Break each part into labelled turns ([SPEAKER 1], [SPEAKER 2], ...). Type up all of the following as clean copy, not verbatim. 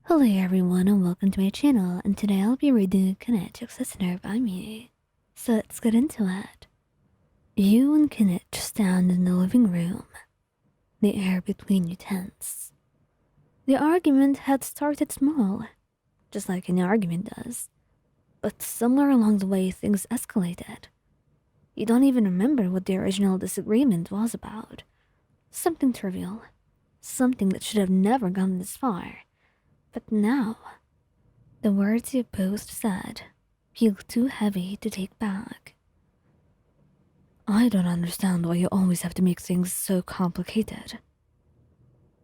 [SPEAKER 1] Hello everyone and welcome to my channel, and today I'll be reading a Kinich listener by me. So let's get into it. You and Kinich stand in the living room, the air between you tense. The argument had started small, just like any argument does, but somewhere along the way things escalated. You don't even remember what the original disagreement was about. Something trivial, something that should have never gone this far. But now, the words you both said feel too heavy to take back. I don't understand why you always have to make things so complicated,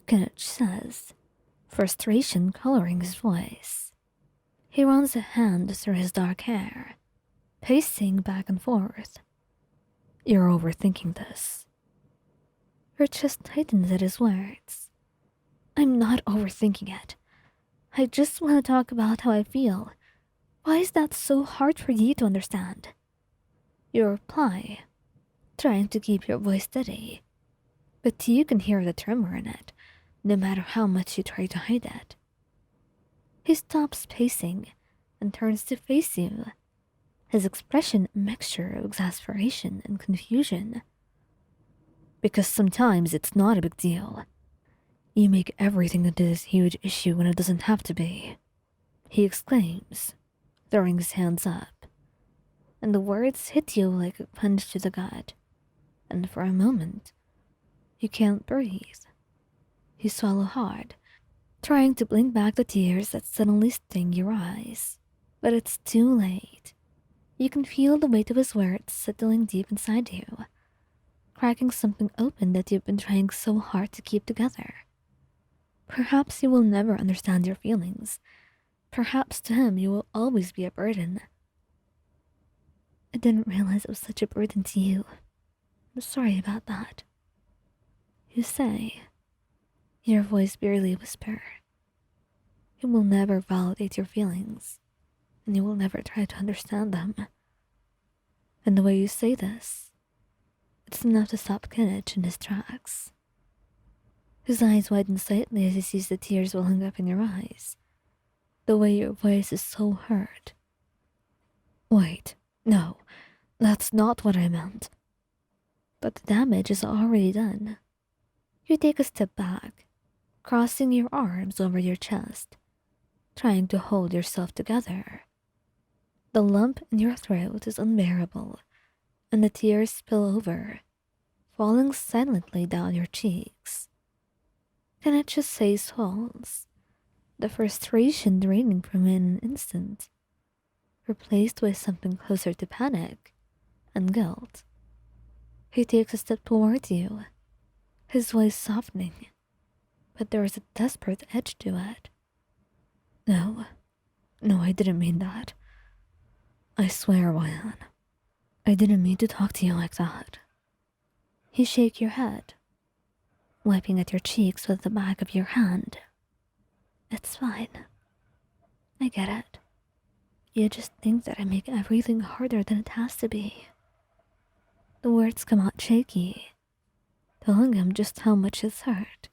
[SPEAKER 1] Kinich says, frustration coloring his voice. He runs a hand through his dark hair, pacing back and forth. You're overthinking this. Her chest tightens at his words. I'm not overthinking it. I just want to talk about how I feel. Why is that so hard for you to understand? You reply, trying to keep your voice steady, but you can hear the tremor in it, no matter how much you try to hide it. He stops pacing and turns to face you, his expression a mixture of exasperation and confusion. Because sometimes it's not a big deal. You make everything into this huge issue when it doesn't have to be, he exclaims, throwing his hands up. And the words hit you like a punch to the gut, and for a moment, you can't breathe. You swallow hard, trying to blink back the tears that suddenly sting your eyes. But it's too late. You can feel the weight of his words settling deep inside you, cracking something open that you've been trying so hard to keep together. Perhaps you will never understand your feelings. Perhaps to him you will always be a burden. I didn't realize it was such a burden to you. I'm sorry about that. You say, your voice barely whisper. You will never validate your feelings, and you will never try to understand them. And the way you say this, it's enough to stop Kinich in his tracks. His eyes widen slightly as he sees the tears welling up in your eyes. The way your voice is so hurt. Wait, no, that's not what I meant. But the damage is already done. You take a step back, crossing your arms over your chest, trying to hold yourself together. The lump in your throat is unbearable, and the tears spill over, falling silently down your cheeks. Kinich's face falls, the frustration draining from him in an instant, replaced with something closer to panic and guilt. He takes a step toward you, his voice softening, but there is a desperate edge to it. No, I didn't mean that. I swear, Ryan, I didn't mean to talk to you like that. You shake your head, wiping at your cheeks with the back of your hand. It's fine. I get it. You just think that I make everything harder than it has to be. The words come out shaky, telling him just how much it's hurt.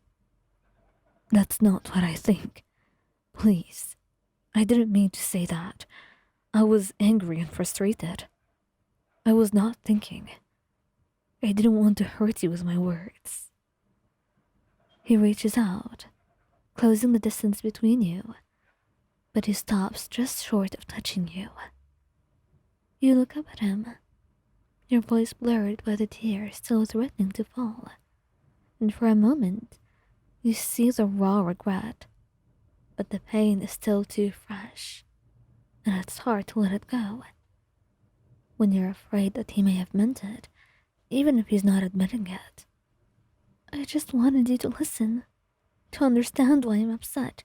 [SPEAKER 1] That's not what I think. Please, I didn't mean to say that. I was angry and frustrated. I was not thinking. I didn't want to hurt you with my words. He reaches out, closing the distance between you, but he stops just short of touching you. You look up at him, your voice blurred by the tears still threatening to fall, and for a moment, you see the raw regret, but the pain is still too fresh, and it's hard to let it go. When you're afraid that he may have meant it, even if he's not admitting it. I just wanted you to listen, to understand why I'm upset,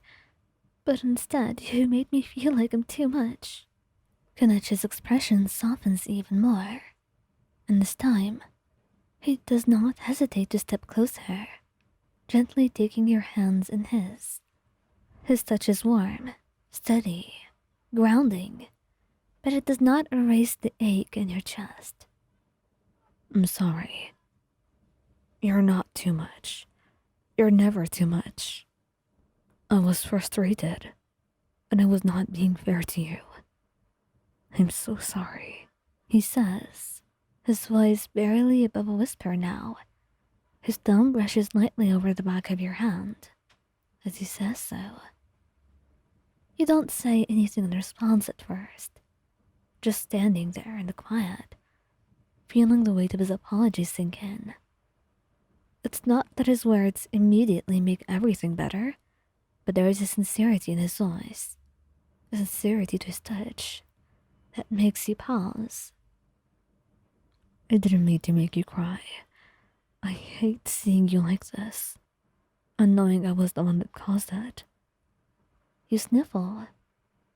[SPEAKER 1] but instead you made me feel like I'm too much. Kinich's expression softens even more, and this time, he does not hesitate to step closer, gently taking your hands in his. His touch is warm, steady, grounding, but it does not erase the ache in your chest. I'm sorry. You're not too much. You're never too much. I was frustrated, and I was not being fair to you. I'm so sorry, he says, his voice barely above a whisper now. His thumb brushes lightly over the back of your hand as he says so. You don't say anything in response at first, just standing there in the quiet, feeling the weight of his apology sink in. It's not that his words immediately make everything better, but there is a sincerity in his voice, a sincerity to his touch, that makes you pause. I didn't mean to make you cry. I hate seeing you like this, and knowing I was the one that caused it. You sniffle,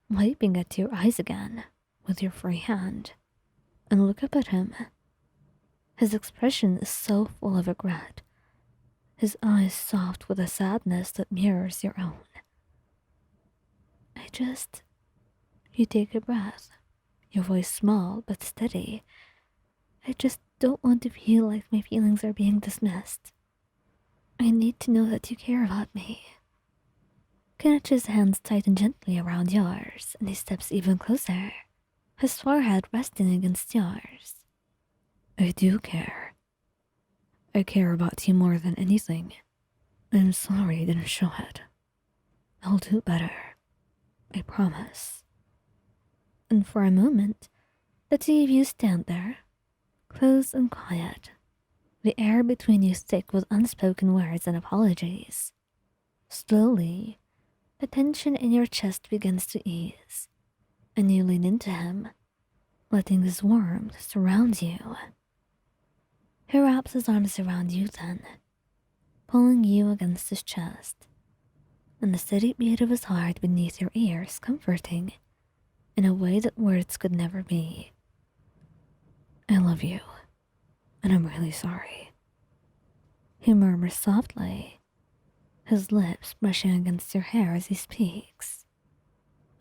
[SPEAKER 1] wiping at your eyes again with your free hand, and look up at him. His expression is so full of regret, his eyes soft with a sadness that mirrors your own. You take a breath, your voice small but steady. I just don't want to feel like my feelings are being dismissed. I need to know that you care about me. Kenich's hands tighten gently around yours, and he steps even closer, his forehead resting against yours. I do care. I care about you more than anything. I'm sorry I didn't show it. I'll do better. I promise. And for a moment, the two of you stand there, close and quiet, the air between you thick with unspoken words and apologies. Slowly, the tension in your chest begins to ease, and you lean into him, letting his warmth surround you. He wraps his arms around you then, pulling you against his chest, and the steady beat of his heart beneath your ears comforting in a way that words could never be. I love you, and I'm really sorry. He murmurs softly, his lips brushing against your hair as he speaks.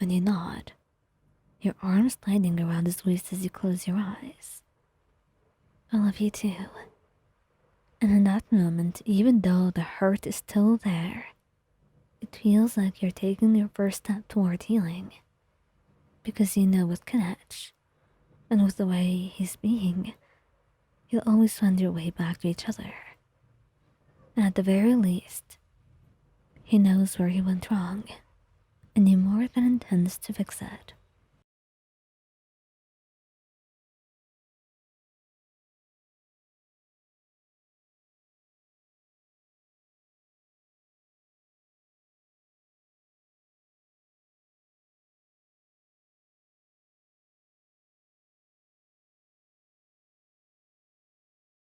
[SPEAKER 1] And you nod, your arms sliding around his waist as you close your eyes. I love you too. And in that moment, even though the hurt is still there, it feels like you're taking your first step toward healing. Because you know with Kinich, and with the way he's being, you'll always find your way back to each other. And at the very least, he knows where he went wrong, and he more than intends to fix it.